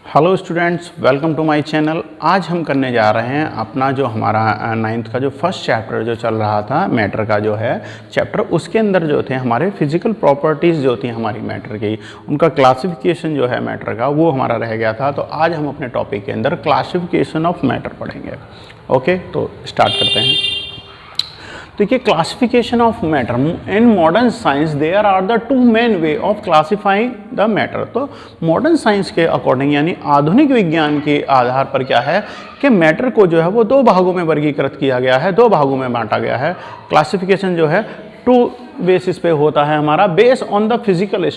Hello students, welcome to my channel. आज हम करने जा रहे हैं अपना जो हमारा 9th का जो फर्स्ट चैप्टर जो चल रहा था मैटर का जो है चैप्टर, उसके अंदर जो थे हमारे फिजिकल प्रॉपर्टीज़ जो थी हमारी मैटर की, उनका क्लासिफिकेशन जो है मैटर का वो हमारा रह गया था। तो आज हम अपने टॉपिक के अंदर क्लासिफिकेशन ऑफ मैटर पढ़ेंगे। ओके, तो स्टार्ट करते हैं। देखिए, classification of matter in modern science there are the two main way of classifying the matter. तो मॉडर्न साइंस के अकॉर्डिंग यानी आधुनिक विज्ञान के आधार पर क्या है कि मैटर को जो है वो दो भागों में वर्गीकृत किया गया है, दो भागों में बांटा गया है। क्लासिफिकेशन जो है टू बेसिस पे होता है हमारा, base on the physical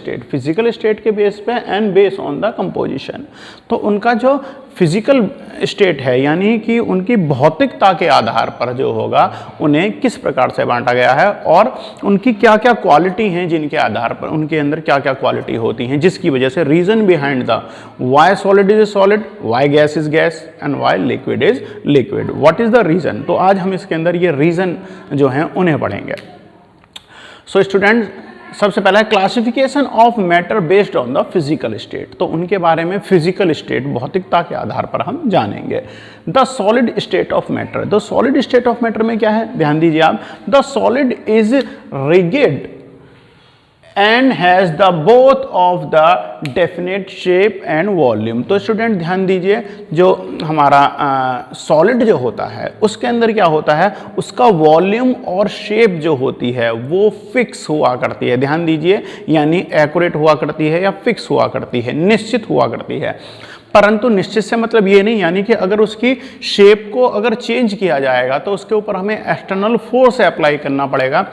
state के बेस पे and base on the composition. तो उनका जो फिजिकल स्टेट है यानी कि उनकी भौतिकता के आधार पर जो होगा उन्हें किस प्रकार से बांटा गया है और उनकी क्या क्या क्वालिटी हैं, जिनके आधार पर उनके अंदर क्या क्या क्वालिटी होती हैं, जिसकी वजह से reason behind the why solid is solid, why gas is gas and why liquid is liquid, what is the reason. तो आज हम इसके अंदर ये रीजन जो हैं उन्हें पढ़ेंगे। सो स्टूडेंट, सबसे पहला है classification of matter based on the physical state. तो उनके बारे में फिजिकल स्टेट, भौतिकता के आधार पर हम जानेंगे। The solid state of matter, the solid state of matter में क्या है, ध्यान दीजिए आप, the solid is rigid and has the both of the definite shape and volume. तो स्टूडेंट ध्यान दीजिए, जो हमारा सॉलिड जो होता है उसके अंदर क्या होता है, उसका वॉल्यूम और शेप जो होती है वो फिक्स हुआ करती है। ध्यान दीजिए, यानी एक्यूरेट हुआ करती है या फिक्स हुआ करती है, निश्चित हुआ करती है। परंतु निश्चित से मतलब ये नहीं यानी कि अगर उसकी शेप को अगर चेंज किया जाएगा तो उसके ऊपर हमें एक्सटर्नल फोर्स अप्लाई करना पड़ेगा।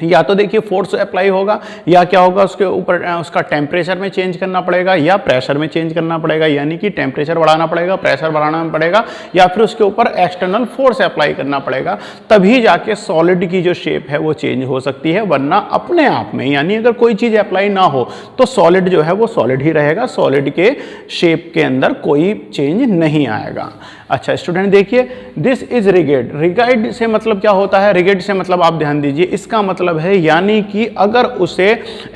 या तो देखिए फोर्स अप्लाई होगा, या क्या होगा उसके ऊपर उसका टेम्परेचर में चेंज करना पड़ेगा या प्रेशर में चेंज करना पड़ेगा, यानी कि टेम्परेचर बढ़ाना पड़ेगा, प्रेशर बढ़ाना पड़ेगा, या फिर उसके ऊपर एक्सटर्नल फोर्स अप्लाई करना पड़ेगा, तभी जाके सॉलिड की जो शेप है वो चेंज हो सकती है। वरना अपने आप में यानी अगर कोई चीज़ अप्लाई ना हो तो सॉलिड जो है वो सॉलिड ही रहेगा, सॉलिड के शेप के अंदर कोई चेंज नहीं आएगा। अच्छा स्टूडेंट देखिए, दिस इज रिगिड। रिगिड से मतलब क्या होता है, रिगिड से मतलब आप ध्यान दीजिए, इसका मतलब है यानी कि अगर उसे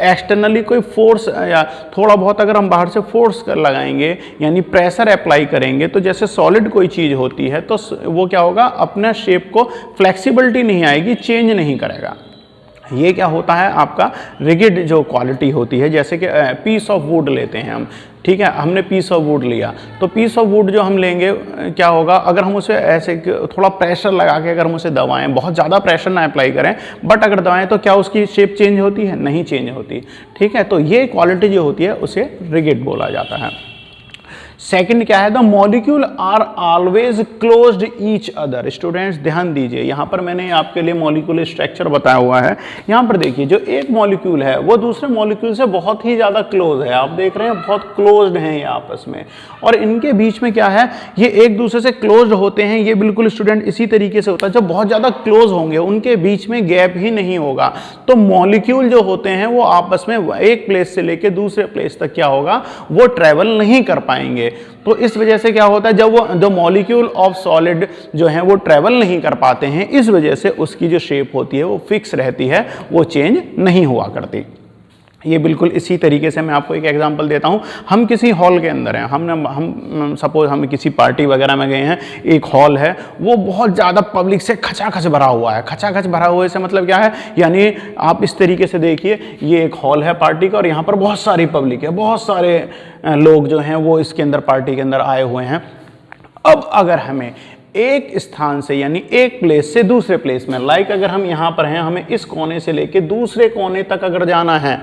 एक्सटर्नली कोई फोर्स या थोड़ा बहुत अगर हम बाहर से फोर्स कर लगाएंगे यानी प्रेशर अप्लाई करेंगे तो जैसे सॉलिड कोई चीज़ होती है तो वो क्या होगा, अपना शेप को फ्लेक्सिबिलिटी नहीं आएगी, चेंज नहीं करेगा। ये क्या होता है आपका रिगिड जो क्वालिटी होती है। जैसे कि पीस ऑफ वुड लेते हैं हम, ठीक है, हमने पीस ऑफ वुड लिया तो पीस ऑफ वुड जो हम लेंगे क्या होगा, अगर हम उसे ऐसे थोड़ा प्रेशर लगा के अगर हम उसे दबाएं, बहुत ज़्यादा प्रेशर ना अप्लाई करें बट अगर दबाएं तो क्या उसकी शेप चेंज होती है, नहीं चेंज होती। ठीक है, तो ये क्वालिटी जो होती है उसे रिगिड बोला जाता है। सेकंड क्या है, the molecule are always closed each other. Students ध्यान दीजिए, यहाँ पर मैंने आपके लिए मॉलिक्यूलर स्ट्रक्चर बताया हुआ है। यहाँ पर देखिए, जो एक मॉलिक्यूल है वो दूसरे मॉलिक्यूल से बहुत ही ज़्यादा क्लोज है। आप देख रहे हैं बहुत क्लोज्ड हैं ये आपस में, और इनके बीच में क्या है, ये एक दूसरे से क्लोज्ड होते हैं। ये बिल्कुल स्टूडेंट इसी तरीके से होता है, जब बहुत ज़्यादा क्लोज होंगे उनके बीच में गैप ही नहीं होगा तो मॉलिक्यूल जो होते हैं वो आपस में एक प्लेस से लेकर दूसरे प्लेस तक क्या होगा, वो ट्रेवल नहीं कर पाएंगे। तो इस वजह से क्या होता है, जब वो द मॉलिक्यूल ऑफ सॉलिड जो है वो ट्रेवल नहीं कर पाते हैं, इस वजह से उसकी जो शेप होती है वो फिक्स रहती है, वो चेंज नहीं हुआ करती। ये बिल्कुल इसी तरीके से मैं आपको एक एग्जांपल देता हूँ। हम किसी हॉल के अंदर हैं, हम सपोज हम किसी पार्टी वगैरह में गए हैं, एक हॉल है वो बहुत ज़्यादा पब्लिक से खचाखच भरा हुआ है। खचाखच भरा हुए से मतलब क्या है, यानी आप इस तरीके से देखिए, ये एक हॉल है पार्टी का और यहाँ पर बहुत सारी पब्लिक है, बहुत सारे लोग जो हैं वो इसके अंदर पार्टी के अंदर आए हुए हैं। अब अगर हमें एक स्थान से यानी एक प्लेस से दूसरे प्लेस में, लाइक अगर हम यहाँ पर हैं, हमें इस कोने से लेके दूसरे कोने तक अगर जाना है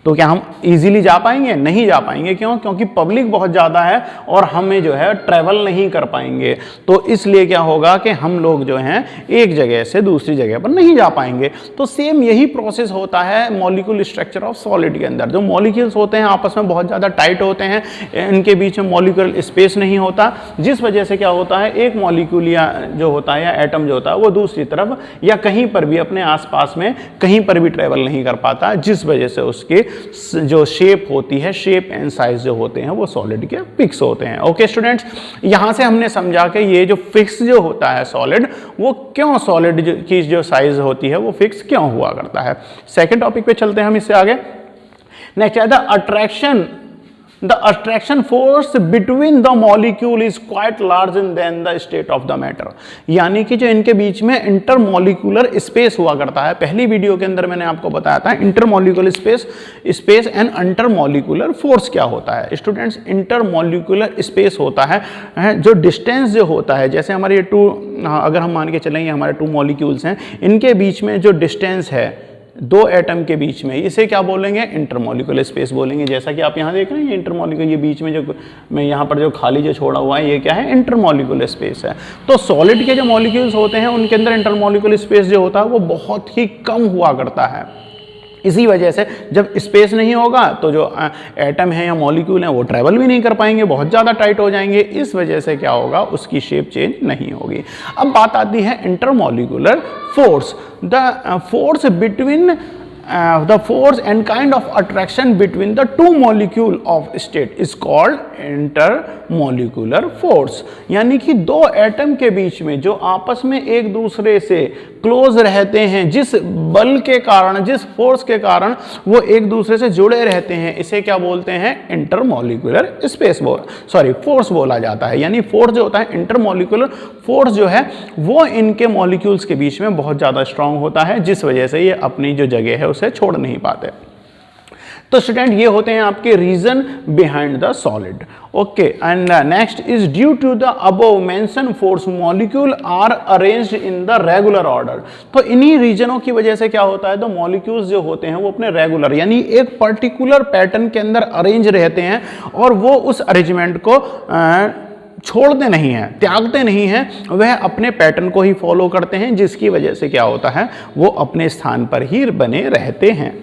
तो क्या हम इजीली जा पाएंगे? नहीं जा पाएंगे। क्यों? क्योंकि पब्लिक बहुत ज़्यादा है और हमें जो है ट्रैवल नहीं कर पाएंगे। तो इसलिए क्या होगा कि हम लोग जो हैं एक जगह से दूसरी जगह पर नहीं जा पाएंगे। तो सेम यही प्रोसेस होता है मॉलिक्यूल स्ट्रक्चर ऑफ सॉलिड के अंदर। जो मॉलिक्यूल्स होते हैं आपस में बहुत ज़्यादा टाइट होते हैं, इनके बीच में मॉलिक्यूल स्पेस नहीं होता, जिस वजह से क्या होता है, एक मॉलिक्यूल या जो होता है या एटम जो होता है वो दूसरी तरफ या कहीं पर भी अपने आसपास में कहीं पर भी ट्रैवल नहीं कर पाता, जिस वजह से उसके जो शेप होती है, शेप एंड साइज जो होते हैं वो सॉलिड के फिक्स होते हैं। ओके स्टूडेंट्स, यहां से हमने समझा कि ये जो फिक्स जो होता है सॉलिड, वो क्यों सॉलिड की जो साइज होती है वो फिक्स क्यों हुआ करता है। सेकंड टॉपिक पे चलते हैं हम इससे आगे। नेक्स्ट है the attraction the attraction force between the molecule is quite large then the state of the matter. यानी कि जो इनके बीच में इंटरमॉलिक्यूलर स्पेस हुआ करता है, पहली वीडियो के अंदर मैंने आपको बताया था इंटरमॉलिक्यूलर स्पेस एंड अंटरमॉलिक्यूलर फोर्स क्या होता है। स्टूडेंट्स, इंटरमॉलिक्यूलर स्पेस होता है जो डिस्टेंस जो होता है, जैसे हमारे ये अगर हम मान के चलेंगे हमारे 2 मॉलिक्यूल्स हैं, इनके बीच में जो डिस्टेंस है 2 एटम के बीच में, इसे क्या बोलेंगे, इंटरमॉलिक्यूलर स्पेस बोलेंगे। जैसा कि आप यहाँ देख रहे हैं, ये इंटरमॉलिक्यूलर, ये बीच में जो मैं यहाँ पर जो खाली जो छोड़ा हुआ है, ये क्या है, इंटरमॉलिक्यूलर स्पेस है। तो सॉलिड के जो मॉलिक्यूल्स होते हैं उनके अंदर इंटरमॉलिक्यूलर स्पेस जो होता है वो बहुत ही कम हुआ करता है। इसी वजह से जब स्पेस नहीं होगा तो जो एटम है या मॉलिक्यूल है वो ट्रैवल भी नहीं कर पाएंगे, बहुत ज़्यादा टाइट हो जाएंगे। इस वजह से क्या होगा, उसकी शेप चेंज नहीं होगी। अब बात आती है intermolecular force. The force between the force and kind of attraction between the 2 molecule of state is called intermolecular force। यानी कि 2 एटम के बीच में जो आपस में एक दूसरे से क्लोज रहते हैं, जिस बल के कारण, जिस फोर्स के कारण वो एक दूसरे से जुड़े रहते हैं, इसे क्या बोलते हैं, इंटरमॉलिक्यूलर फोर्स बोला जाता है। यानी फोर्स जो होता है, इंटरमॉलिक्यूलर फोर्स जो है वो इनके मॉलिक्यूल्स के बीच में बहुत ज़्यादा स्ट्रांग होता है, जिस वजह से ये अपनी जो जगह है उसे छोड़ नहीं पाते। तो स्टूडेंट, ये होते हैं आपके reason behind the solid. Okay, and next is due to the above mention force molecule are arranged in the regular order. तो इन्हीं रीजनों की वजह से क्या होता है, तो मॉलिक्यूल्स जो होते हैं वो अपने रेगुलर यानी एक पर्टिकुलर पैटर्न के अंदर अरेंज रहते हैं और वो उस अरेंजमेंट को छोड़ते नहीं हैं, त्यागते नहीं हैं, वह अपने पैटर्न को ही फॉलो करते हैं, जिसकी वजह से क्या होता है, वो अपने स्थान पर ही बने रहते हैं।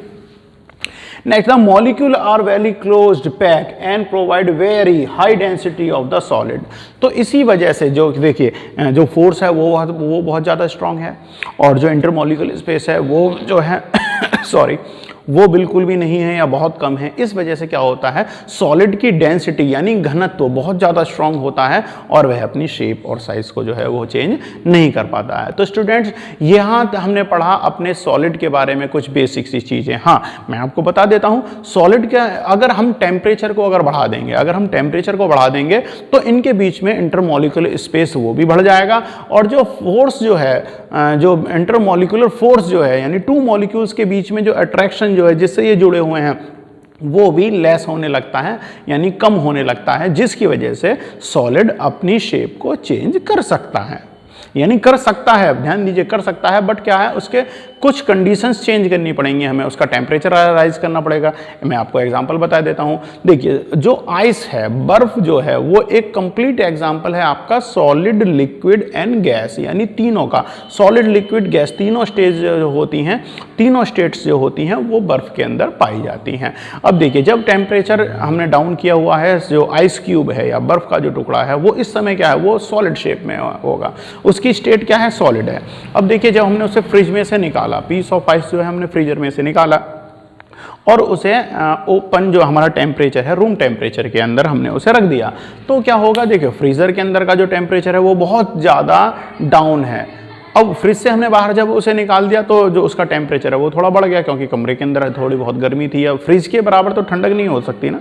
Next, the molecule are very closed pack and provide very high density of the solid. तो इसी वजह से जो देखिए जो फोर्स है वो बहुत ज़्यादा स्ट्रांग है और जो इंटरमॉलिक्यूलर स्पेस है वो जो है वो बिल्कुल भी नहीं है या बहुत कम है। इस वजह से क्या होता है, सॉलिड की डेंसिटी यानी घनत्व तो बहुत ज़्यादा स्ट्रांग होता है और वह अपनी शेप और साइज को जो है वो चेंज नहीं कर पाता है। तो स्टूडेंट्स, यहाँ हमने पढ़ा अपने सॉलिड के बारे में कुछ बेसिक सी चीज़ें। हाँ, मैं आपको बता देता हूँ, सॉलिड का अगर हम टेम्परेचर को बढ़ा देंगे तो इनके बीच में इंटरमॉलिक्यूलर स्पेस वो भी बढ़ जाएगा और जो फोर्स जो है, जो इंटरमॉलिक्यूलर फोर्स जो है यानी 2 मॉलिक्यूल्स के बीच में जो अट्रैक्शन जो है जिससे ये जुड़े हुए हैं वो भी लेस होने लगता है यानी कम होने लगता है, जिसकी वजह से सॉलिड अपनी शेप को चेंज कर सकता है। यानी कर सकता है, ध्यान दीजिए, कर सकता है, बट क्या है, उसके कुछ कंडीशंस चेंज करनी पड़ेंगी हमें, उसका टेम्परेचर राइज करना पड़ेगा। मैं आपको एग्जांपल बता देता हूँ। देखिए, जो आइस है, बर्फ जो है, वो एक कंप्लीट एग्जांपल है आपका सॉलिड, लिक्विड एंड गैस, यानी तीनों का, सॉलिड, लिक्विड, गैस, तीनों स्टेज जो होती हैं, तीनों स्टेट्स जो होती हैं वो बर्फ के अंदर पाई जाती हैं। अब देखिए, जब टेम्परेचर हमने डाउन किया हुआ है, जो आइस क्यूब है या बर्फ का जो टुकड़ा है वो इस समय क्या है, वो सॉलिड शेप में होगा, उसकी स्टेट क्या है, सॉलिड है। अब देखिए, जब हमने उसे फ्रिज में से निकाला, पीस ऑफ आइस जो है हमने फ्रीजर में से निकाला और उसे ओपन जो हमारा टेम्परेचर है, रूम टेम्परेचर के अंदर हमने उसे रख दिया, तो क्या होगा, देखिए फ्रीजर के अंदर का जो टेम्परेचर है वो बहुत ज़्यादा डाउन है। अब फ्रिज से हमने बाहर जब उसे निकाल दिया तो जो उसका टेम्परेचर है वो थोड़ा बढ़ गया, क्योंकि कमरे के अंदर थोड़ी बहुत गर्मी थी। अब फ्रिज के बराबर तो ठंडक नहीं हो सकती ना,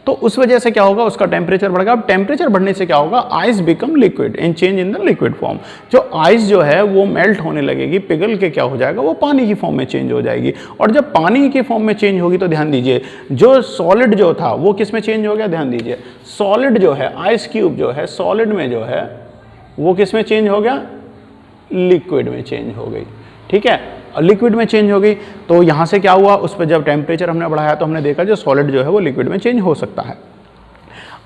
तो उस वजह से क्या होगा, उसका टेम्परेचर बढ़ेगा। अब टेम्परेचर बढ़ने से क्या होगा, ice become liquid and change in the liquid form. जो आइस जो है वो मेल्ट होने लगेगी, पिघल के क्या हो जाएगा, वो पानी की फॉर्म में चेंज हो जाएगी। और जब पानी की फॉर्म में चेंज होगी तो ध्यान दीजिए, जो सॉलिड जो था वो किस में चेंज हो गया, ध्यान दीजिए, सॉलिड जो है, आइस क्यूब जो है सॉलिड में जो है वो किस में चेंज हो गया, लिक्विड में चेंज हो गई। ठीक है, लिक्विड में चेंज हो गई। तो यहाँ से क्या हुआ, उस पर जब टेम्परेचर हमने बढ़ाया तो हमने देखा जो सॉलिड जो है वो लिक्विड में चेंज हो सकता है।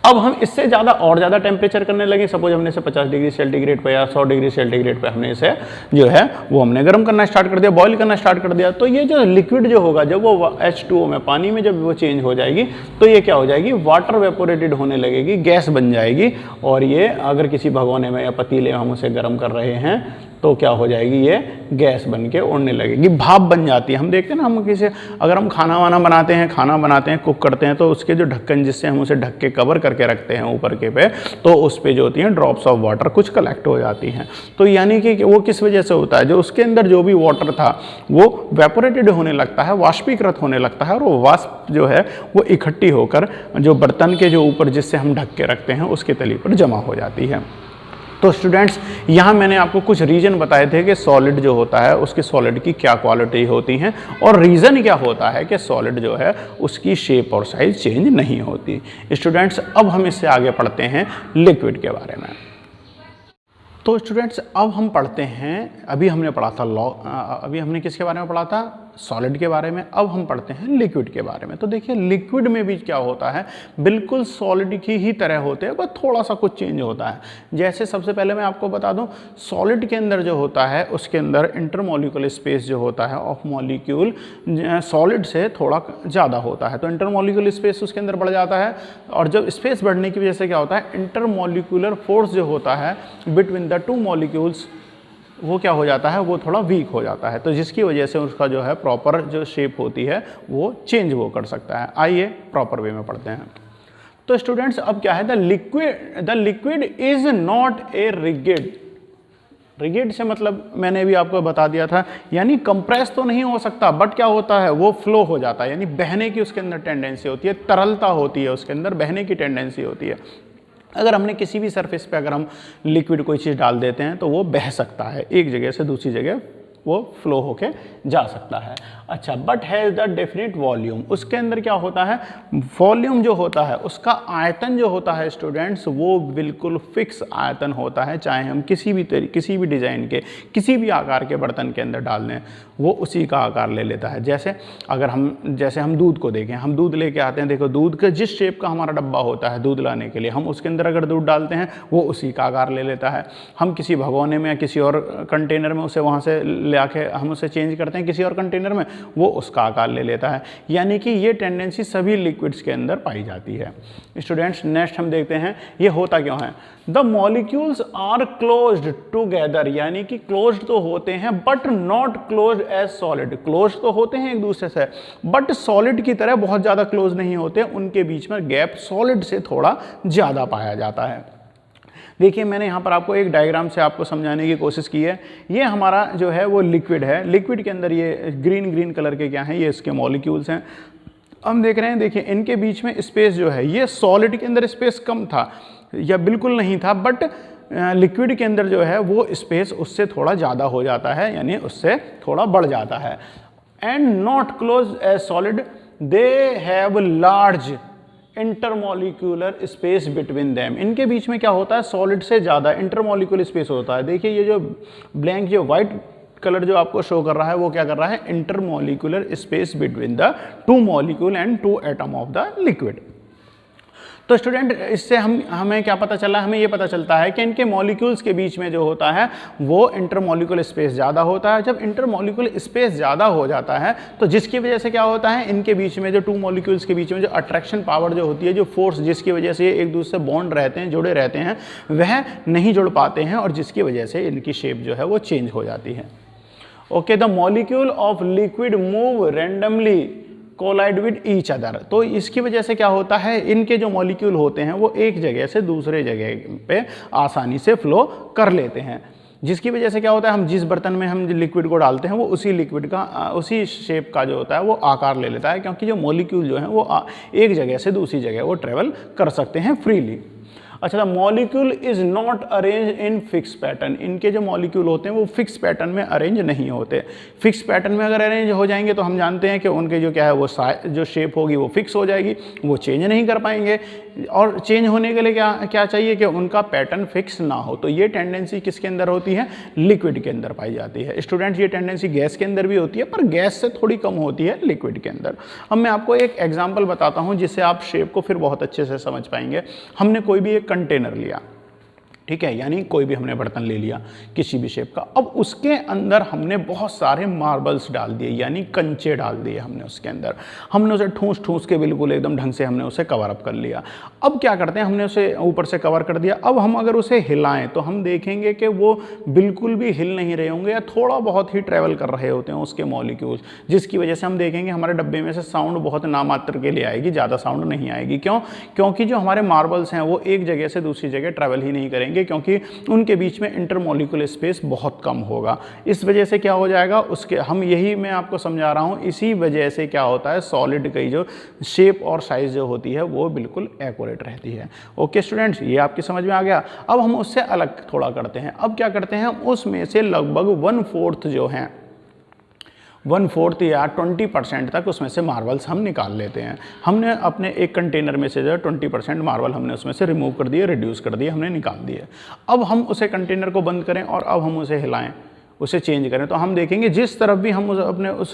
अब हम इससे ज़्यादा और ज़्यादा टेम्परेचर करने लगे, सपोज हमने इसे 50 डिग्री सेंटीग्रेड पे या 100 डिग्री सेंटीग्रेड पे हमने इसे जो है वो हमने गर्म करना स्टार्ट कर दिया, बॉईल करना स्टार्ट कर दिया। तो ये जो लिक्विड जो होगा, जब वो H2O में, पानी में जब वो चेंज हो जाएगी तो ये क्या हो जाएगी, वाटर वेपोरेटेड होने लगेगी, गैस बन जाएगी। और ये अगर किसी भगोने में या पतीले में हम उसे गर्म कर रहे हैं तो क्या हो जाएगी, ये गैस बन के उड़ने लगेगी, भाप बन जाती है। हम देखते हैं ना, अगर हम खाना बनाते हैं, कुक करते हैं, तो उसके जो ढक्कन जिससे हम उसे ढक के कवर करके रखते हैं ऊपर के पे, तो उस पे जो होती हैं ड्रॉप्स ऑफ वाटर कुछ कलेक्ट हो जाती हैं। तो यानी कि वो किस वजह से होता है, जो उसके अंदर जो भी वाटर था वो वेपोरेटेड होने लगता है, वाष्पीकृत होने लगता है, और वो वाष्प जो है वो इकट्ठी होकर जो बर्तन के जो ऊपर जिससे हम ढक के रखते हैं उसके तली पर जमा हो जाती है। तो स्टूडेंट्स, यहाँ मैंने आपको कुछ रीजन बताए थे कि सॉलिड जो होता है उसके सॉलिड की क्या क्वालिटी होती हैं, और रीज़न क्या होता है कि सॉलिड जो है उसकी शेप और साइज चेंज नहीं होती। स्टूडेंट्स, अब हम इससे आगे पढ़ते हैं लिक्विड के बारे में। तो स्टूडेंट्स, अब हम पढ़ते हैं, अभी हमने पढ़ा था अभी हमने किसके बारे में पढ़ा था, सॉलिड के बारे में। अब हम पढ़ते हैं लिक्विड के बारे में। तो देखिए लिक्विड में भी क्या होता है, बिल्कुल सॉलिड की ही तरह होते हैं, बस थोड़ा सा कुछ चेंज होता है। जैसे सबसे पहले मैं आपको बता दूं, सॉलिड के अंदर जो होता है उसके अंदर इंटरमॉलिक्यूलर स्पेस जो होता है ऑफ मॉलिक्यूल सॉलिड से थोड़ा ज़्यादा होता है, तो इंटरमॉलिक्यूलर स्पेस उसके अंदर बढ़ जाता है। और जब स्पेस बढ़ने की वजह से क्या होता है, इंटरमॉलिक्यूलर फोर्स जो होता है बिटवीन द टू मॉलिक्यूल्स वो क्या हो जाता है, वो थोड़ा वीक हो जाता है, तो जिसकी वजह से उसका जो है प्रॉपर जो शेप होती है वो चेंज वो कर सकता है। आइए प्रॉपर वे में पढ़ते हैं। तो स्टूडेंट्स, अब क्या है, the liquid is not a rigid. Rigid से मतलब मैंने भी आपको बता दिया था, यानी कंप्रेस तो नहीं हो सकता, बट क्या होता है वो फ्लो हो जाता है, यानी बहने की उसके अंदर टेंडेंसी होती है, तरलता होती है, उसके अंदर बहने की टेंडेंसी होती है। अगर हमने किसी भी सरफेस पे अगर हम लिक्विड कोई चीज़ डाल देते हैं तो वो बह सकता है, एक जगह से दूसरी जगह वो फ्लो होके जा सकता है। अच्छा, but has the definite volume, उसके अंदर क्या होता है, वॉल्यूम जो होता है उसका आयतन जो होता है स्टूडेंट्स वो बिल्कुल फिक्स आयतन होता है, चाहे हम किसी भी डिज़ाइन के किसी भी आकार के बर्तन के अंदर डाल दें वो उसी का आकार ले लेता है। जैसे अगर हम दूध को देखें, हम दूध लेके आते हैं, देखो दूध का जिस शेप का हमारा डब्बा होता है दूध लाने के लिए, हम उसके अंदर अगर दूध डालते हैं वो उसी का आकार ले लेता है। हम किसी भगोने में या किसी और कंटेनर में उसे वहाँ से ले आके हम उसे चेंज करते हैं किसी और कंटेनर में, वो उसका आकार ले लेता है। यानी कि ये टेंडेंसी सभी लिक्विड्स के अंदर पाई जाती है। स्टूडेंट्स, नेक्स्ट हम देखते हैं ये होता क्यों है। The molecules are closed together, यानी कि क्लोज्ड तो होते हैं but not closed as solid. Closed तो होते हैं एक दूसरे से, बट सॉलिड की तरह बहुत ज़्यादा क्लोज नहीं होते, उनके बीच में गैप सॉलिड से थोड़ा ज़्यादा पाया जाता है। देखिए मैंने यहाँ पर आपको एक डायग्राम से आपको समझाने की कोशिश की है। ये हमारा जो है वो लिक्विड है, लिक्विड के अंदर ये ग्रीन कलर के क्या हैं, ये इसके मॉलिक्यूल्स हैं। हम देख रहे हैं, देखिए इनके बीच में स्पेस जो है, ये सॉलिड के अंदर स्पेस कम था या बिल्कुल नहीं था, बट लिक्विड के अंदर जो है वो स्पेस उससे थोड़ा ज़्यादा हो जाता है, यानी उससे थोड़ा बढ़ जाता है। And not close as solid, they have large intermolecular space between them. इनके बीच में क्या होता है, सॉलिड से ज़्यादा इंटरमॉलिक्यूलर स्पेस होता है। देखिए ये जो ब्लैंक जो वाइट कलर जो आपको शो कर रहा है वो क्या कर रहा है, intermolecular space between the two molecule and two atom of the liquid. तो स्टूडेंट, इससे हमें क्या पता चला, हमें ये पता चलता है कि इनके मॉलिक्यूल्स के बीच में जो होता है वो इंटरमॉलिक्यूलर स्पेस ज़्यादा होता है। जब इंटरमॉलिक्यूलर स्पेस ज़्यादा हो जाता है तो जिसकी वजह से क्या होता है, इनके बीच में जो टू मॉलिक्यूल्स के बीच में जो अट्रैक्शन पावर जो होती है, जो फोर्स जिसकी वजह से एक दूसरे से बॉन्ड रहते हैं, जुड़े रहते हैं, वह नहीं जुड़ पाते हैं और जिसकी वजह से इनकी शेप जो है वो चेंज हो जाती है। Okay, the molecule of liquid move randomly collide with each other. तो इसकी वजह से क्या होता है, इनके जो मॉलिक्यूल होते हैं वो एक जगह से दूसरे जगह पे आसानी से फ्लो कर लेते हैं, जिसकी वजह से क्या होता है, हम जिस बर्तन में हम लिक्विड को डालते हैं वो उसी लिक्विड का उसी शेप का जो होता है वो आकार ले लेता है, क्योंकि जो मॉलिक्यूल जो हैं वो एक जगह से दूसरी जगह वो ट्रेवल कर सकते हैं फ्रीली। अच्छा, the molecule is not arrange in fix pattern. इनके जो मॉलिक्यूल होते हैं वो फिक्स पैटर्न में अरेंज नहीं होते। फिक्स पैटर्न में अगर अरेंज हो जाएंगे तो हम जानते हैं कि उनके जो क्या है वो जो शेप होगी वो फिक्स हो जाएगी, वो चेंज नहीं कर पाएंगे। और चेंज होने के लिए क्या चाहिए कि उनका पैटर्न फिक्स ना हो। तो ये टेंडेंसी किसके अंदर होती है, लिक्विड के अंदर पाई जाती है। स्टूडेंट्स, ये टेंडेंसी गैस के अंदर भी होती है, पर गैस से थोड़ी कम होती है लिक्विड के अंदर। अब मैं आपको एक एग्जाम्पल बताता हूँ जिससे आप शेप को फिर बहुत अच्छे से समझ पाएंगे। हमने कोई भी एक कंटेनर लिया, ठीक है, यानी कोई भी हमने बर्तन ले लिया किसी भी शेप का, अब उसके अंदर हमने बहुत सारे मार्बल्स डाल दिए, यानी कंचे डाल दिए हमने उसके अंदर, हमने उसे ठूस ठूस के बिल्कुल एकदम ढंग से हमने उसे कवर अप कर लिया। अब क्या करते हैं, हमने उसे ऊपर से कवर कर दिया, अब हम अगर उसे हिलाएं तो हम देखेंगे कि वो बिल्कुल भी हिल नहीं रहे होंगे या थोड़ा बहुत ही ट्रैवल कर रहे होते हैं उसके मॉलिक्यूल्स, जिसकी वजह से हम देखेंगे हमारे डब्बे में से साउंड बहुत नामात्र के लिए आएगी, ज़्यादा साउंड नहीं आएगी। क्यों? क्योंकि जो हमारे मार्बल्स हैं वो एक जगह से दूसरी जगह ट्रैवल ही नहीं करेंगे, क्योंकि उनके बीच में इंटरमॉलिक्यूलर स्पेस बहुत कम होगा। इस वजह से क्या हो जाएगा, उसके हम यही मैं आपको समझा रहा हूँ, इसी वजह से क्या होता है, सॉलिड की जो शेप और साइज जो होती है वो बिल्कुल एक्यूरेट रहती है। ओके स्टूडेंट्स, ये आपकी समझ में आ गया। अब हम उससे अलग थोड़ा करते हैं। अब क्या करते हैं, उसमें से लगभग 1/4 जो है 1/4 या 20% तक उसमें से मार्बल्स हम निकाल लेते हैं। हमने अपने एक कंटेनर में से जो 20% मार्बल हमने उसमें से रिमूव कर दिए, रिड्यूस कर दिए, हमने निकाल दिए। अब हम उसे कंटेनर को बंद करें और अब हम उसे हिलाएं, उसे चेंज करें, तो हम देखेंगे जिस तरफ भी हम अपने उस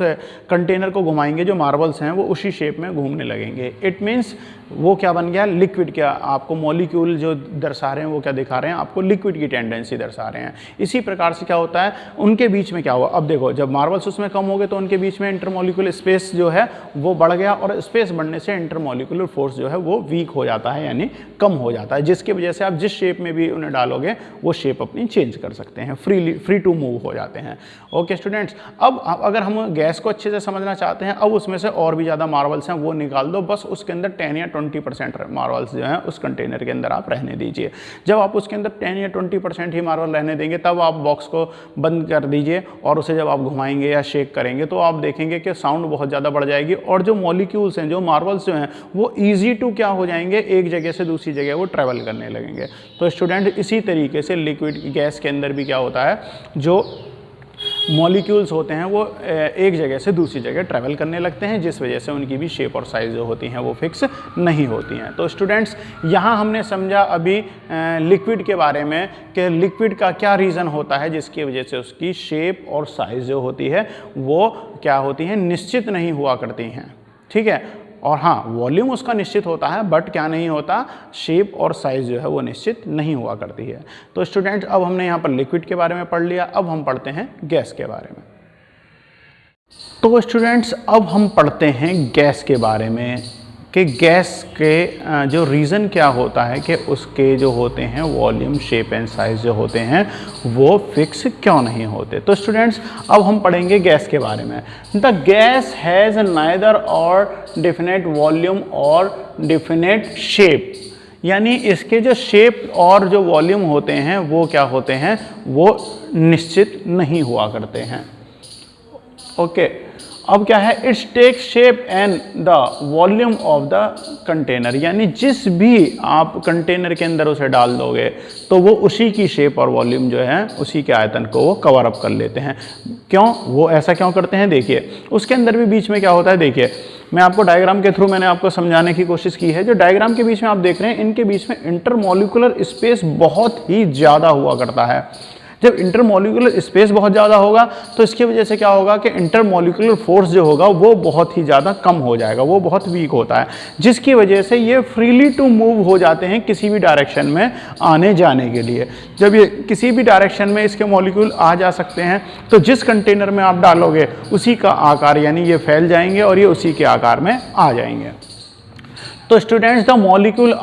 कंटेनर को घुमाएंगे जो मार्बल्स हैं वो उसी शेप में घूमने लगेंगे। इट मीन्स वो क्या बन गया, लिक्विड। क्या आपको मॉलिक्यूल जो दर्शा रहे हैं वो क्या दिखा रहे हैं, आपको लिक्विड की टेंडेंसी दर्शा रहे हैं। इसी प्रकार से क्या होता है, उनके बीच में क्या हुआ, अब देखो जब मार्बल्स उसमें कम हो गए तो उनके बीच में इंटरमॉलिक्यूलर स्पेस जो है वो बढ़ गया, और स्पेस बढ़ने से इंटरमॉलिक्यूलर फोर्स जो है वो वीक हो जाता है, यानी कम हो जाता है, जिसकी वजह से आप जिस शेप में भी उन्हें डालोगे वो शेप अपनी चेंज कर सकते हैं, फ्री टू मूव हो जाते हैं। ओके स्टूडेंट्स, अब अगर हम गैस को अच्छे से समझना चाहते हैं, अब उसमें से और भी ज़्यादा मार्बल्स हैं वो निकाल दो, बस उसके अंदर 10 या 20% मार्बल्स जो हैं उस कंटेनर के अंदर आप रहने दीजिए। जब आप उसके अंदर 10 या 20% ही मार्बल रहने देंगे तब आप बॉक्स को बंद कर दीजिए, और उसे जब आप घुमाएंगे या शेक करेंगे तो आप देखेंगे कि साउंड बहुत ज़्यादा बढ़ जाएगी, और जो मॉलिक्यूल्स हैं, जो मार्बल्स जो हैं वो ईजी टू क्या हो जाएंगे, एक जगह से दूसरी जगह वो ट्रैवल करने लगेंगे। तो स्टूडेंट, इसी तरीके से लिक्विड गैस के अंदर भी क्या होता है, जो मॉलिक्यूल्स होते हैं वो एक जगह से दूसरी जगह ट्रैवल करने लगते हैं, जिस वजह से उनकी भी शेप और साइज़ जो होती हैं वो फिक्स नहीं होती हैं। तो स्टूडेंट्स, यहाँ हमने समझा अभी लिक्विड के बारे में कि लिक्विड का क्या रीज़न होता है जिसकी वजह से उसकी शेप और साइज़ जो होती है वो क्या होती हैं, निश्चित नहीं हुआ करती हैं। ठीक है, और हाँ, वॉल्यूम उसका निश्चित होता है, बट क्या नहीं होता, शेप और साइज़ जो है वो निश्चित नहीं हुआ करती है। तो स्टूडेंट्स, अब हमने यहाँ पर लिक्विड के बारे में पढ़ लिया, अब हम पढ़ते हैं गैस के बारे में। तो स्टूडेंट्स, अब हम पढ़ते हैं गैस के बारे में कि गैस के जो रीज़न क्या होता है कि उसके जो होते हैं वॉल्यूम, शेप एंड साइज़ जो होते हैं वो फिक्स क्यों नहीं होते। तो स्टूडेंट्स, अब हम पढ़ेंगे गैस के बारे में। द गैस हैज़ नाइदर और डेफिनेट वॉल्यूम और डेफिनेट शेप, यानी इसके जो शेप और जो वॉल्यूम होते हैं वो क्या होते हैं, वो निश्चित नहीं हुआ करते हैं। ओके, अब क्या है, it's take shape and the volume of the container, यानी जिस भी आप कंटेनर के अंदर उसे डाल दोगे तो वो उसी की शेप और वॉल्यूम जो है उसी के आयतन को वो कवर अप कर लेते हैं। क्यों, वो ऐसा क्यों करते हैं, देखिए उसके अंदर भी बीच में क्या होता है, देखिए मैं आपको डायग्राम के थ्रू मैंने आपको समझाने की कोशिश की है। जो डायग्राम के बीच में आप देख रहे हैं, इनके बीच में इंटरमॉलिक्यूलर स्पेस बहुत ही ज़्यादा हुआ करता है। जब इंटरमॉलिक्यूलर स्पेस बहुत ज़्यादा होगा तो इसकी वजह से क्या होगा कि इंटरमॉलिक्यूलर फोर्स जो होगा वो बहुत ही ज़्यादा कम हो जाएगा, वो बहुत वीक होता है, जिसकी वजह से ये फ्रीली टू मूव हो जाते हैं किसी भी डायरेक्शन में आने जाने के लिए। जब ये किसी भी डायरेक्शन में इसके मॉलिक्यूल आ जा सकते हैं तो जिस कंटेनर में आप डालोगे उसी का आकार, यानी ये फैल जाएंगे और ये उसी के आकार में आ जाएंगे। तो students, the molecule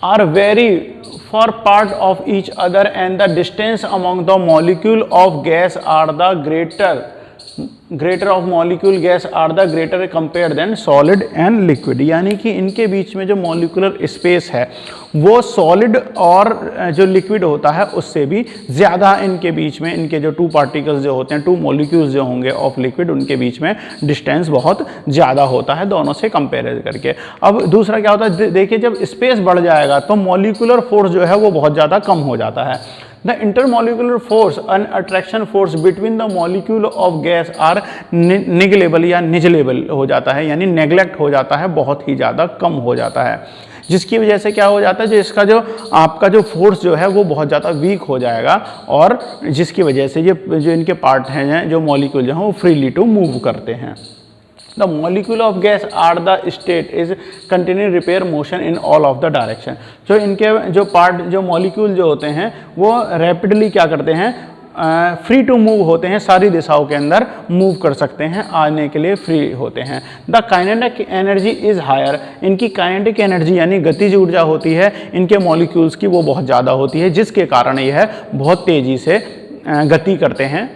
are very far part of each other and the distance among the molecule of gas are the greater of molecule gas are the greater compared than solid and liquid, यानी कि इनके बीच में जो molecular space है वो solid और जो लिक्विड होता है उससे भी ज़्यादा इनके बीच में, इनके जो टू पार्टिकल्स जो होते हैं, टू मॉलिक्यूल्स जो होंगे ऑफ लिक्विड, उनके बीच में डिस्टेंस बहुत ज़्यादा होता है दोनों से कंपेयर करके। अब दूसरा क्या होता है, देखिए जब स्पेस बढ़ जाएगा तो मॉलिक्यूलर फोर्स जो है वो बहुत ज़्यादा कम हो जाता है। The intermolecular force and attraction force between the molecule of gas are negligible या निगलेबल हो जाता है, यानी नेग्लेक्ट हो जाता है, बहुत ही ज़्यादा कम हो जाता है, जिसकी वजह से क्या हो जाता है, जो इसका जो आपका जो फोर्स जो है वो बहुत ज़्यादा वीक हो जाएगा, और जिसकी वजह से ये जो इनके पार्ट हैं, जो मॉलिक्यूल जो हैं वो फ्रीली टू मूव करते हैं। The molecule of gas are the state is continue repair motion in all of the direction. जो इनके जो पार्ट जो मॉलिक्यूल जो होते हैं वो रैपिडली क्या करते हैं, फ्री टू मूव होते हैं, सारी दिशाओं के अंदर मूव कर सकते हैं, आने के लिए फ्री होते हैं। The kinetic energy is higher, इनकी काइनेटिक एनर्जी यानी गतिज ऊर्जा होती है इनके मॉलिक्यूल्स की वो बहुत ज़्यादा होती है, जिसके कारण यह बहुत तेज़ी से गति करते हैं,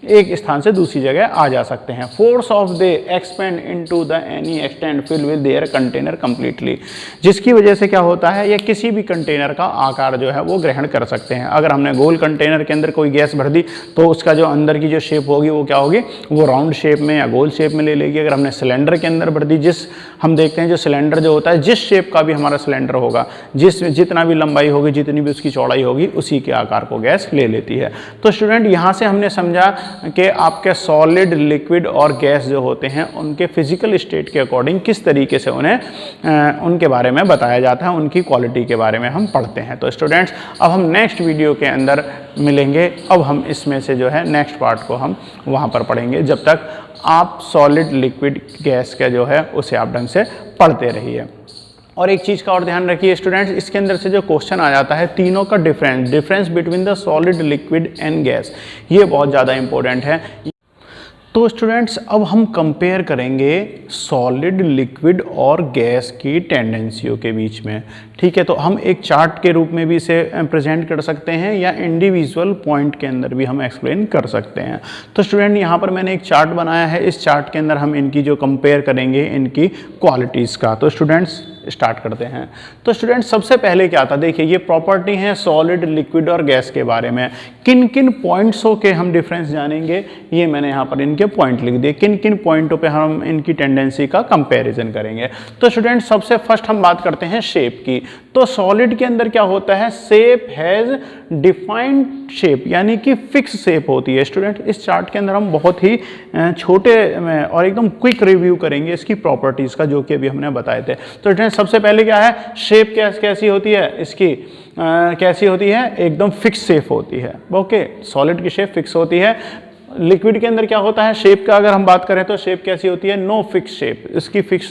एक स्थान से दूसरी जगह आ जा सकते हैं। Force of they expand into the any extend fill with their container completely, जिसकी वजह से क्या होता है, यह किसी भी कंटेनर का आकार जो है वो ग्रहण कर सकते हैं। अगर हमने गोल कंटेनर के अंदर कोई गैस भर दी तो उसका जो अंदर की जो शेप होगी वो क्या होगी, वो राउंड शेप में या गोल शेप में ले लेगी। अगर हमने सिलेंडर के अंदर भर दी, जिस हम देखते हैं जो सिलेंडर जो होता है, जिस शेप का भी हमारा सिलेंडर होगा, जितना भी लंबाई होगी, जितनी भी उसकी चौड़ाई होगी, उसी के आकार को गैस ले लेती है। तो स्टूडेंट यहाँ से हमने समझा कि आपके सॉलिड, लिक्विड और गैस जो होते हैं उनके फिजिकल स्टेट के अकॉर्डिंग किस तरीके से उन्हें उनके बारे में बताया जाता है, उनकी क्वालिटी के बारे में हम पढ़ते हैं। तो स्टूडेंट्स अब हम नेक्स्ट वीडियो के अंदर मिलेंगे। अब हम इसमें से जो है नेक्स्ट पार्ट को हम वहाँ पर पढ़ेंगे। जब तक आप सॉलिड, लिक्विड, गैस का जो है उसे आप ढंग से पढ़ते रहिए। और एक चीज़ का और ध्यान रखिए स्टूडेंट्स, इसके अंदर से जो क्वेश्चन आ जाता है तीनों का difference between the solid, liquid and gas, ये बहुत ज़्यादा इंपॉर्टेंट है। तो स्टूडेंट्स अब हम कंपेयर करेंगे सॉलिड, लिक्विड और गैस की टेंडेंसियों के बीच में, ठीक है। तो हम एक चार्ट के रूप में भी इसे प्रेजेंट कर सकते हैं या इंडिविजुअल पॉइंट के अंदर भी हम एक्सप्लेन कर सकते हैं। तो स्टूडेंट यहाँ पर मैंने एक चार्ट बनाया है, इस चार्ट के अंदर हम इनकी जो कंपेयर करेंगे इनकी क्वालिटीज़ का। तो स्टूडेंट्स स्टार्ट करते हैं। तो स्टूडेंट सबसे पहले क्या था, देखिए ये प्रॉपर्टी है सॉलिड, लिक्विड और गैस के बारे में। किन किन पॉइंट्सों के हम डिफरेंस जानेंगे, ये मैंने यहाँ पर इनके पॉइंट लिख दिए, किन किन पॉइंटों पे हम इनकी टेंडेंसी का कंपैरिजन करेंगे। तो स्टूडेंट सबसे फर्स्ट हम बात करते हैं शेप की। तो सॉलिड के अंदर क्या होता है, शेप हैज डिफाइंड शेप, यानी कि फिक्स शेप होती है। स्टूडेंट इस चार्ट के अंदर हम बहुत ही छोटे में और एकदम क्विक रिव्यू करेंगे इसकी प्रॉपर्टीज़ का, जो कि अभी हमने बताए थे। तो स्टूडेंट सबसे पहले क्या है, शेप कैसी होती है इसकी, कैसी होती है, एकदम फिक्स शेप होती है। ओके, सॉलिड की शेप फिक्स होती है। लिक्विड के अंदर क्या होता है, शेप का अगर हम बात करें तो शेप कैसी होती है, नो फिक्स शेप, इसकी फिक्स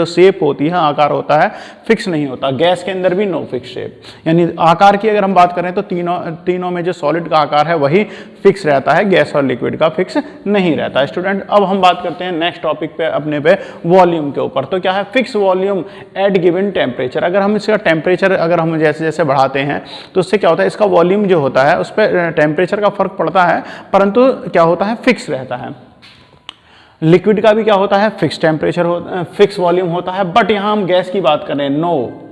शेप होती है, आकार होता है, फिक्स नहीं होता। गैस के अंदर भी नो फिक्स शेप, यानी आकार की अगर हम बात करें तो तीनों में जो सॉलिड का आकार है वही फिक्स रहता है, गैस और लिक्विड का फिक्स नहीं रहता। स्टूडेंट अब हम बात करते हैं नेक्स्ट टॉपिक पे अपने पे वॉल्यूम के ऊपर। तो क्या है, fix volume at given temperature. अगर हम इसका टेम्परेचर अगर हम जैसे जैसे बढ़ाते हैं तो उससे क्या होता है, इसका वॉल्यूम जो होता है उस पर टेम्परेचर का फर्क पड़ता है, परंतु क्या होता है, फिक्स रहता है। लिक्विड का भी क्या होता है, फिक्स टेम्परेचर फिक्स वॉल्यूम होता है। बट यहां हम गैस की बात करें, नो,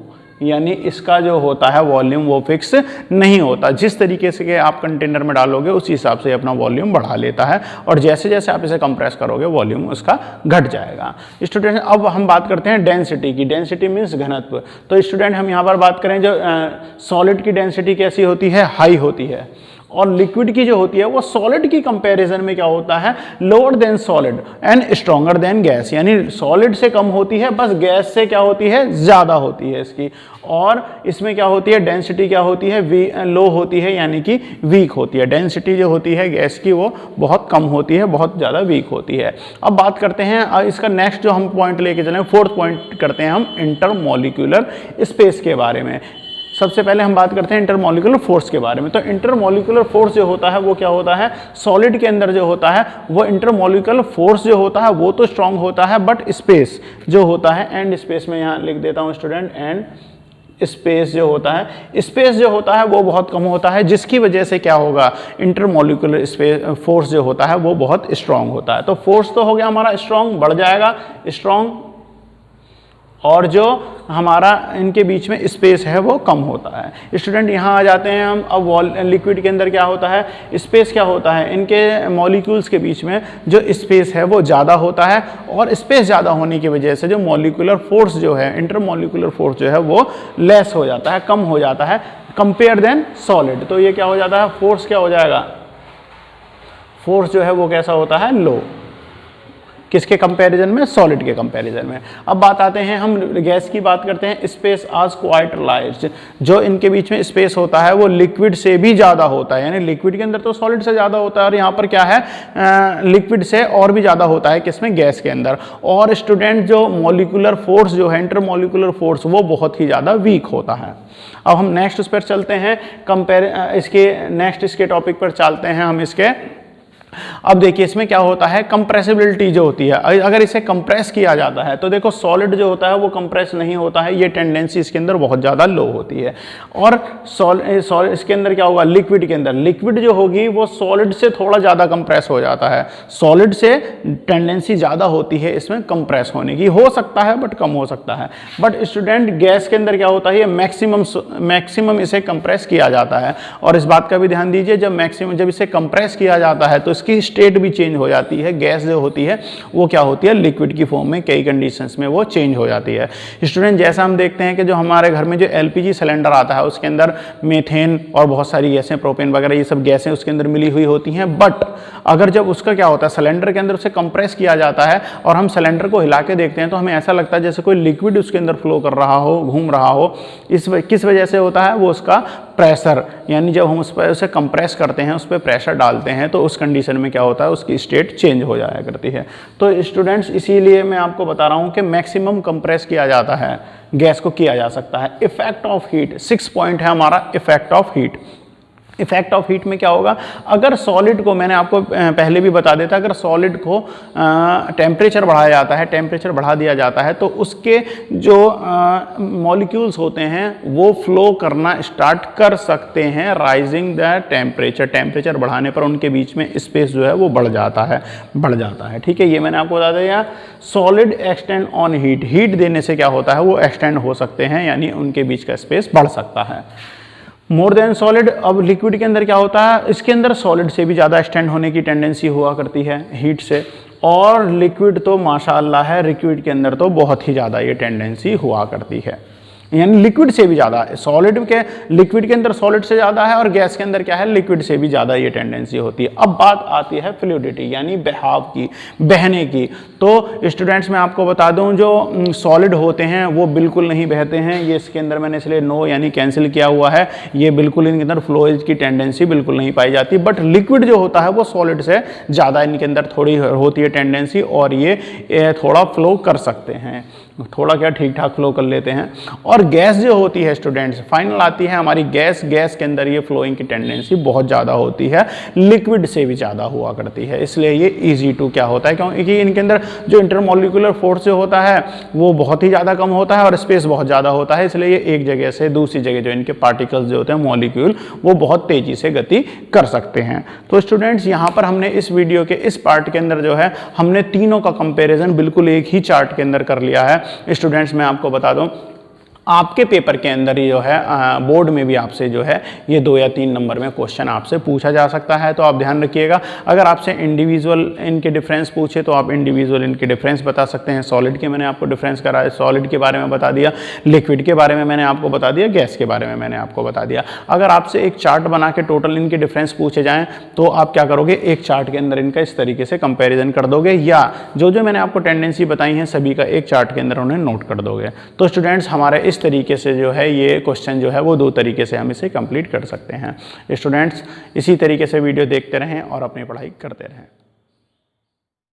यानी इसका जो होता है वॉल्यूम वो फिक्स नहीं होता। जिस तरीके से कि आप कंटेनर में डालोगे उसी हिसाब से अपना वॉल्यूम बढ़ा लेता है, और जैसे जैसे आप इसे कंप्रेस करोगे वॉल्यूम उसका घट जाएगा। स्टूडेंट अब हम बात करते हैं डेंसिटी की। डेंसिटी मीन्स घनत्व। तो स्टूडेंट हम यहाँ पर बात करें जो सॉलिड की डेंसिटी कैसी होती है, हाई होती है, और लिक्विड की जो होती है वो सॉलिड की कंपैरिजन में क्या होता है, lower than solid and stronger than gas, यानी सॉलिड से कम होती है, बस गैस से क्या होती है, ज़्यादा होती है इसकी। और इसमें क्या होती है, डेंसिटी क्या होती है, लो होती है, यानी कि वीक होती है। डेंसिटी जो होती है गैस की वो बहुत कम होती है, बहुत ज़्यादा वीक होती है। अब बात करते हैं इसका नेक्स्ट जो हम पॉइंट लेके चलें, फोर्थ पॉइंट करते हैं हम इंटरमॉलिक्यूलर स्पेस के बारे में। सबसे पहले हम बात करते हैं इंटरमॉलिक्यूलर फोर्स के बारे में। तो इंटरमॉलिक्यूलर फोर्स जो होता है वो क्या होता है, सॉलिड के अंदर जो होता है वो इंटरमॉलिक्यूलर फोर्स जो होता है वो तो स्ट्रांग होता है, बट स्पेस जो होता है, एंड स्पेस में यहाँ लिख देता हूँ स्टूडेंट, एंड स्पेस जो होता है, स्पेस जो होता है वो बहुत कम होता है, जिसकी वजह से क्या होगा, इंटरमॉलिक्यूलर स्पेस फोर्स जो होता है वो बहुत स्ट्रांग होता है। तो फोर्स तो हो गया हमारा स्ट्रांग, बढ़ जाएगा स्ट्रांग, और जो हमारा इनके बीच में स्पेस है वो कम होता है। स्टूडेंट यहाँ आ जाते हैं हम। अब लिक्विड के अंदर क्या होता है, स्पेस क्या होता है, इनके मॉलिक्यूल्स के बीच में जो स्पेस है वो ज़्यादा होता है, और स्पेस ज़्यादा होने की वजह से जो मॉलिक्यूलर फोर्स जो है, इंटरमॉलिक्यूलर फोर्स जो है वो लेस हो जाता है, कम हो जाता है कंपेयर देन सॉलिड। तो ये क्या हो जाता है, फोर्स क्या हो जाएगा, फोर्स जो है वो कैसा होता है, लो। किसके कंपैरिजन में? सॉलिड के कंपैरिजन में। अब बात आते हैं, हम गैस की बात करते हैं, स्पेस आज क्वाइट लार्ज, जो इनके बीच में स्पेस होता है वो लिक्विड से भी ज़्यादा होता है, यानी लिक्विड के अंदर तो सॉलिड से ज़्यादा होता है और यहाँ पर क्या है, लिक्विड से और भी ज़्यादा होता है, किसमें? गैस के अंदर। और स्टूडेंट जो मॉलिक्यूलर फोर्स जो है, इंटरमॉलिक्यूलर फोर्स, वो बहुत ही ज़्यादा वीक होता है। अब हम नेक्स्ट उस पर चलते हैं, इसके टॉपिक पर चलते हैं हम इसके। अब देखिए इसमें क्या होता है, कंप्रेसिबिलिटी जो होती है, अगर इसे कंप्रेस किया जाता है तो देखो सॉलिड जो होता है वो कंप्रेस नहीं होता है, ये टेंडेंसी इसके अंदर बहुत ज़्यादा लो होती है। और इसके अंदर क्या होगा, लिक्विड के अंदर, लिक्विड जो होगी वो सॉलिड से थोड़ा ज़्यादा कंप्रेस हो जाता है, सॉलिड से टेंडेंसी ज़्यादा होती है इसमें कंप्रेस होने की, हो सकता है बट कम हो सकता है। बट स्टूडेंट गैस के अंदर क्या होता है, ये मैक्सिमम इसे कंप्रेस किया जाता है। और इस बात का भी ध्यान दीजिए, जब इसे कंप्रेस किया जाता है तो की स्टेट भी चेंज हो जाती है। गैस जो होती है वो क्या होती है, लिक्विड की फॉर्म में कई कंडीशंस में वो चेंज हो जाती है। स्टूडेंट जैसा हम देखते हैं कि जो हमारे घर में जो एलपीजी सिलेंडर आता है उसके अंदर मीथेन और बहुत सारी गैसें, प्रोपेन वगैरह, ये सब गैसें उसके अंदर मिली हुई होती हैं। बट अगर जब उसका क्या होता है, सिलेंडर के अंदर उसे कंप्रेस किया जाता है और हम सिलेंडर को हिला के देखते हैं तो हमें ऐसा लगता है जैसे कोई लिक्विड उसके अंदर फ्लो कर रहा हो, घूम रहा हो। किस वजह से होता है, वो उसका प्रेशर, यानी जब हम उस पर उसे कंप्रेस करते हैं, उस पर प्रेशर डालते हैं तो उस कंडीशन में क्या होता है, उसकी स्टेट चेंज हो जाया करती है। तो स्टूडेंट्स इसीलिए मैं आपको बता रहा हूं कि मैक्सिमम कंप्रेस किया जाता है, गैस को किया जा सकता है। इफेक्ट ऑफ हीट, 6 पॉइंट है हमारा effect of heat. Effect of heat में क्या होगा, अगर सॉलिड को, मैंने आपको पहले भी बता देता, अगर सॉलिड को टेम्परेचर बढ़ाया जाता है, टेम्परेचर बढ़ा दिया जाता है तो उसके जो मॉलिक्यूल्स होते हैं वो फ्लो करना स्टार्ट कर सकते हैं, राइजिंग द टेम्परेचर। टेम्परेचर बढ़ाने पर उनके बीच में स्पेस जो है वो बढ़ जाता है। ठीक है, ये मैंने आपको बता दिया। Solid extend on heat, heat देने से क्या होता है, वो एक्सटेंड हो सकते हैं, यानी उनके बीच का स्पेस बढ़ सकता है। मोर देन सॉलिड, अब लिक्विड के अंदर क्या होता है, इसके अंदर सॉलिड से भी ज़्यादा एक्सटेंड होने की टेंडेंसी हुआ करती है हीट से, और लिक्विड तो माशाअल्लाह है, लिक्विड के अंदर तो बहुत ही ज़्यादा ये टेंडेंसी हुआ करती है, यानी लिक्विड से भी ज़्यादा। लिक्विड के अंदर सॉलिड से ज़्यादा है और गैस के अंदर क्या है, लिक्विड से भी ज़्यादा ये टेंडेंसी होती है। अब बात आती है फ्लूइडिटी, यानी बहाव की, बहने की। तो स्टूडेंट्स मैं आपको बता दूं, जो सॉलिड होते हैं वो बिल्कुल नहीं बहते हैं, ये इसके अंदर मैंने इसलिए नो यानी कैंसिल किया हुआ है, ये बिल्कुल इनके अंदर फ्लोएज की टेंडेंसी बिल्कुल नहीं पाई जाती। बट लिक्विड जो होता है वो सॉलिड से ज़्यादा इनके अंदर थोड़ी होती है टेंडेंसी, और ये थोड़ा फ्लो कर सकते हैं, थोड़ा क्या ठीक ठाक फ्लो कर लेते हैं। और गैस जो होती है स्टूडेंट्स, फाइनल आती है हमारी गैस के अंदर ये फ्लोइंग की टेंडेंसी बहुत ज़्यादा होती है, लिक्विड से भी ज़्यादा हुआ करती है। इसलिए ये इजी टू क्या होता है, क्योंकि इनके अंदर जो इंटरमॉलिक्यूलर फोर्स जो होता है वो बहुत ही ज़्यादा कम होता है और स्पेस बहुत ज़्यादा होता है, इसलिए ये एक जगह से दूसरी जगह जो इनके पार्टिकल्स जो होते हैं, मॉलिक्यूल, वो बहुत तेज़ी से गति कर सकते हैं। तो स्टूडेंट्स यहाँ पर हमने इस वीडियो के इस पार्ट के अंदर जो है हमने तीनों का कंपेरिजन बिल्कुल एक ही चार्ट के अंदर कर लिया है। स्टूडेंट्स मैं आपको बता दूं, आपके पेपर के अंदर ही जो है बोर्ड में भी आपसे जो है ये 2 या 3 नंबर में क्वेश्चन आपसे पूछा जा सकता है, तो आप ध्यान रखिएगा। अगर आपसे इंडिविजुअल इनके डिफरेंस पूछे तो आप इंडिविजुअल इनके डिफरेंस बता सकते हैं। सॉलिड के मैंने आपको डिफरेंस कराया, सॉलिड के बारे में बता दिया, लिक्विड के बारे में मैंने आपको बता दिया, गैस के बारे में मैंने आपको बता दिया। अगर आपसे एक चार्ट बना के टोटल इनके डिफरेंस पूछे जाएँ तो आप क्या करोगे, एक चार्ट के अंदर इनका इस तरीके से कंपेरिजन कर दोगे, या जो मैंने आपको टेंडेंसी बताई हैं सभी का एक चार्ट के अंदर उन्हें नोट कर दोगे। तो स्टूडेंट्स हमारे इस तरीके से जो है ये क्वेश्चन जो है वो 2 तरीके से हम इसे कंप्लीट कर सकते हैं। स्टूडेंट्स इसी तरीके से वीडियो देखते रहें और अपनी पढ़ाई करते रहें।